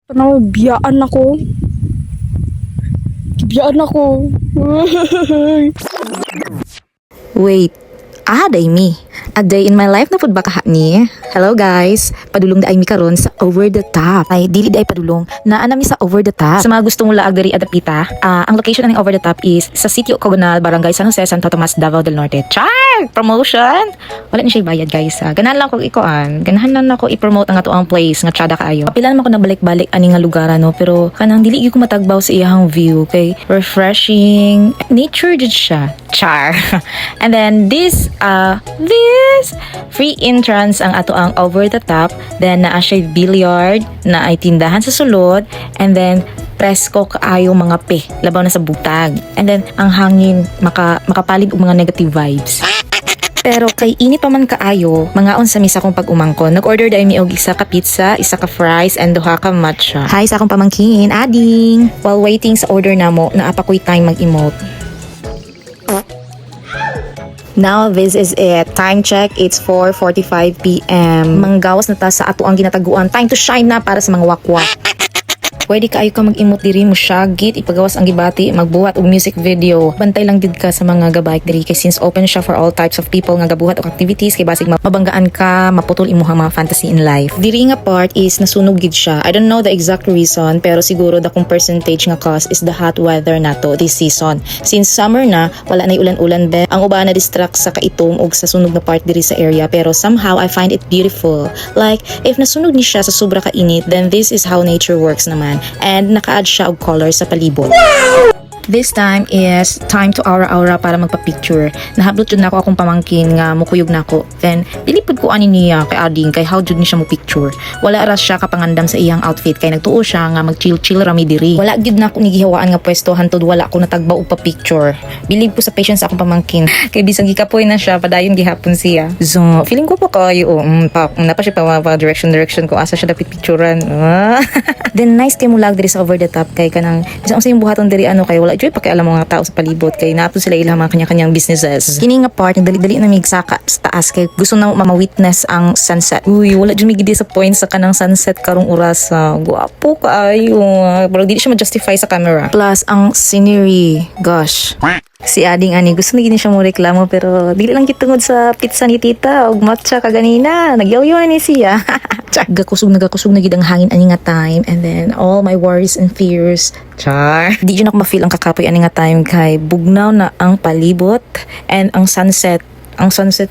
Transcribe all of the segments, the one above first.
Tanaw, biyaan ako. Biyaan ako. Wait, day me. A day in my life na pud ba kaha ni? Hello guys, padulong da ay mi karon sa Over the Top. Ay dili day padulong, naa na mi sa Over the Top. Sa mga gustong laag diri adapita, ang location ng Over the Top is sa Sitio Cogonal, Barangay San Jose, Santo Tomas, Davao del Norte. Char! Promotion! Wala ni siya bayad guys. Ganahan lang ko ikoan. Ganahan lang ako i-promote ang ato ang place nga tsada kaayo. Kapila naman ko nabalik-balik ani nga lugar no, pero kanang dili gyud ko matagbaw sa iyang view kay refreshing. Nature jud siya. Char. And then this free entrance ang ato ang Over the Top. Then naa siya billiard, na ay tindahan sa sulod, and then presko kaayo mga pe labaw na sa butag. And then ang hangin makapalig og mga negative vibes. Pero kay init pa man kaayo, mga sa misa kong pag-umangkon. Nag-order dahil mi og isa ka pizza, isa ka fries, and duha ka matcha. Hi sa akong pamangkin, Ading. While waiting sa order namo, naapakoy time mag-emote. Now this is it. Time check, it's 4:45 PM. Manggawas na ta sa ato ang ginataguan. Time to shine na para sa mga wakwak. Pwede kaayo ka mag-emote diri mo syagit, ipagawas ang gibati, magbuhat og music video. Bantay lang gid ka sa mga gabayk diri kay since open siya for all types of people nga gabuhat og activities kay basig mabanggaan ka, maputol imong mga fantasy in life. Diri nga part is nasunog gid siya. I don't know the exact reason pero siguro dakong percentage nga cause is the hot weather nato this season. Since summer na, wala nay ulan-ulan be. Ang uban na distract sa kaitom og sa sunog na part diri sa area pero somehow I find it beautiful. Like if nasunog ni siya sa sobra ka init, then this is how nature works naman. And naka-add siya og color sa palibot. This time is time to aura-aura para magpa-picture. Nahablot jud nako akong pamangkin nga mukuyog nako. Then dilipod ko ani niya kay Ading kay how jud ni siya mo picture. Wala ra siya kapangandam sa iyang outfit kay nagtuo siya nga mag-chill-chill rami diri. Wala gyud nako ni gihawaan nga pwesto hantod wala ko natagbaw og pa-picture. Believe ko sa patience sa akong pamangkin. Kay bisag gikapoy na siya padayon gihapon siya. So, feeling ko pa kayo napa siya pa direction ko asa siya dapat picturean. Then nice kay mulag diri sa Over the Top kay kanang bisag sa imong buhaton diri ano kay wala joy pakialam mo mga tao sa palibot kay naapod sila ilang mga kanya-kanyang businesses. Kini nga part dali-dali na migsaka sa taas kay gusto na ma-witness ang sunset. Uy, wala jud mi disappoint sa kanang sunset karong oras. Guwapo kaayo. Pero dili siya ma-justify sa camera. Plus ang scenery, gosh. Si Ading ani gusto na gini siya mo reklamo pero dili lang kitungod sa pizza ni tita og matcha kaganina. Nagyaw-yaw ni siya. Gakusog na gid ang hangin ani nga time and then all my worries and fears char. Di jud ako ma-feel ang kakapoy ani nga time kay bugnaw na ang palibot and ang sunset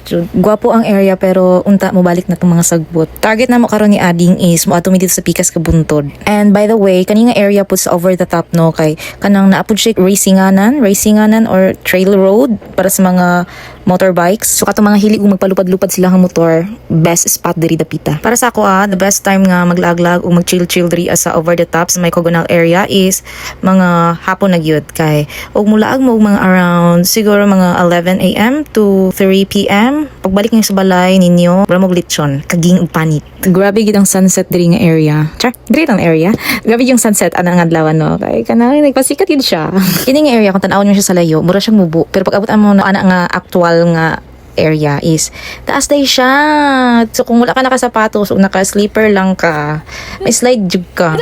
jud. Gwapo ang area pero unta mo balik na tong mga sagbot. Target na mo karon ni Ading is mo ato mi dito sa Pikas Kabuntod. And by the way, kani nga area pud sa Over the Top no kay kanang naapod siya racinganan or trail road para sa mga motorbikes. So katong mga hilig ug magpalupad-lupad sila nga motor, best spot diri dapita. Para sa ako the best time nga maglaglag ug mag-chill diri sa Over the Top sa may Cogonal area is mga hapon na gyud kay ug mulaag mo mga around siguro mga 11 AM to 3 PM. Pagbalik niyo sa balay ninyo, wala mo lechon, kaging ug panit. Grabe gid ang sunset diri nga area. Char, diri ang area. Grabe yung sunset ana nga adlaw no. Kay kanang nagpasikat gid siya. Kini nga area kung tan-awon niyo siya sa layo, mura siyang mubo. Pero pag abot mo ana nga actual nga area is taas day siya. So kung wala ka nakasapatos o naka-sleeper lang ka, may slide jug ka.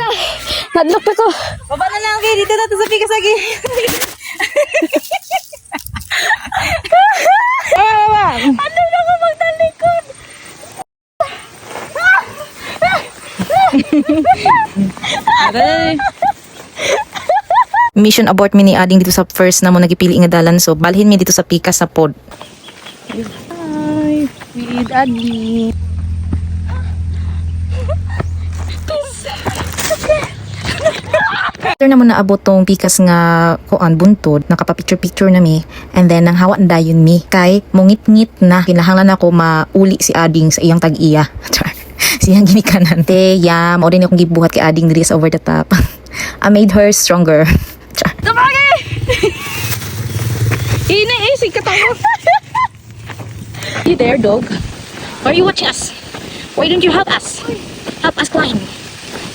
Nadlok pa ko. Baba na lang kay dito na to sa Pikas lagi. Ano na ko magtalikod? Mission abort mi ni Ading dito sa first na mo nagipili nga dalan so balhin mi dito sa Pikas sa pod. Hi, with Ading. After naman naabot tong Pikas nga kuan buntod, nakapapicture na mi and then nang hawa na dayon mi kay mungit-ngit na kinahanglan ako mauli si Ading sa iyang tag-iya. Siyang ginikanan. Teya, mao din akong gibuhat kay Ading diri sa Over the Top. I made her stronger. Tabagi! Iniisig ka tayo. You there, dog? Why are you watching us? Why don't you help us? Help us climb.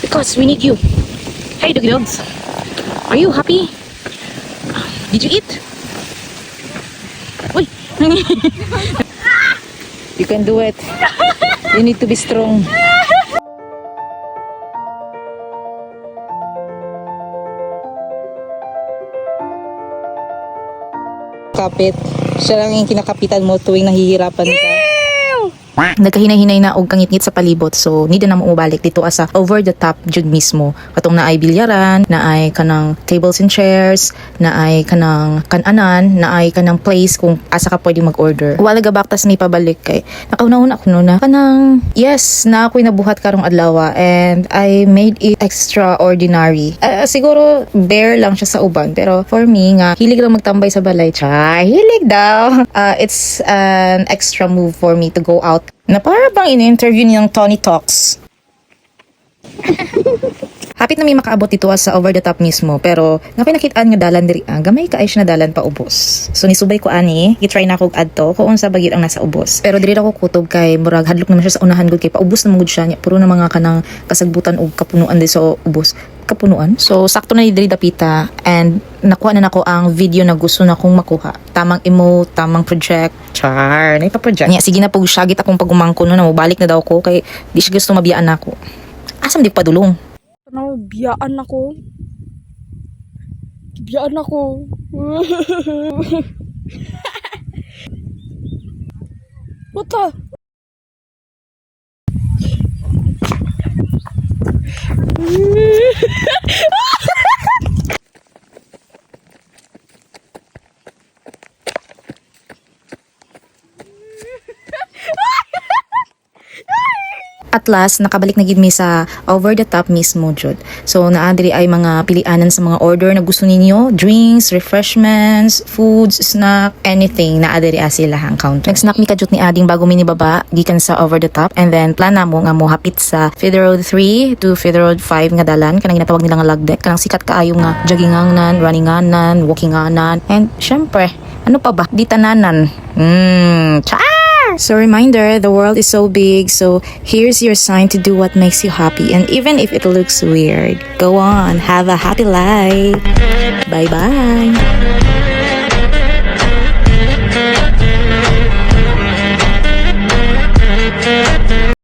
Because we need you. Hey, doggy dogs. Are you happy? Did you eat? Uy! You can do it. You need to be strong. Kapit. Siya lang yung kinakapitan mo tuwing nahihirapan ka. Nagkahinay-hinay na og kangit-ngit sa palibot, so need na mo umubalik dito asa over the top jud mismo. Katong na ay bilyaran, na ay kanang tables and chairs, na ay kanang kananan, na ay kanang place kung asa ka pwede mag-order. Wala ga baktas ni pabalik kay nakauna-una ko na kanang yes na ako'y nabuhat karong adlaw and I made it extraordinary. Siguro bare lang siya sa uban, pero for me nga hilig lang magtambay sa balay. Hilig daw. It's an extra move for me to go out na para bang in-interview niyang Tony Talks. Hapit na may makaabot dito sa over the top mismo, pero nakoy nakitaan nga dalan diri gamay kaay siya na dalan pa ubos. So nisubay ko ani, gitry na ako adto kung unsa bagid ang nasa ubos. Pero diri ako kutob kay murag hadlok naman siya sa unahan gud kay paubos na mugud siya nya puro na mga kanang kasagbutan og kapunuan di so ubos. Kapunuan. So sakto na ni diri dapita and nakuha na nako ang video na gusto na kong makuha. Tamang emote, tamang project. Char, na ipa-project. Nya sige na pug syagit akong pagumangko no na mobalik na daw ko kay di siya gusto mabiyaan nako. Asam di padulong. Ano, biyaan ako. Biyaan ako. What the? At last, nakabalik na gid mi sa over the top mismo jud. So naa diri ay mga pilianan sa mga order na gusto ninyo, drinks, refreshments, foods, snack, anything naa diri sila hang counter. Nag-snack mi kadjut ni ading bago mi ni baba gikan sa over the top and then plan na mo nga mo hapit sa Fifth Road 3 to Fifth Road 5 nga dalan kanang ginatawag nila nga lag deck, kanang sikat kaayo nga jogginganan, runninganan, walkinganan, and syempre, ano pa ba? Di tananan. Cha! So reminder, the world is so big, so here's your sign to do what makes you happy. And even if it looks weird, go on, have a happy life. Bye-bye.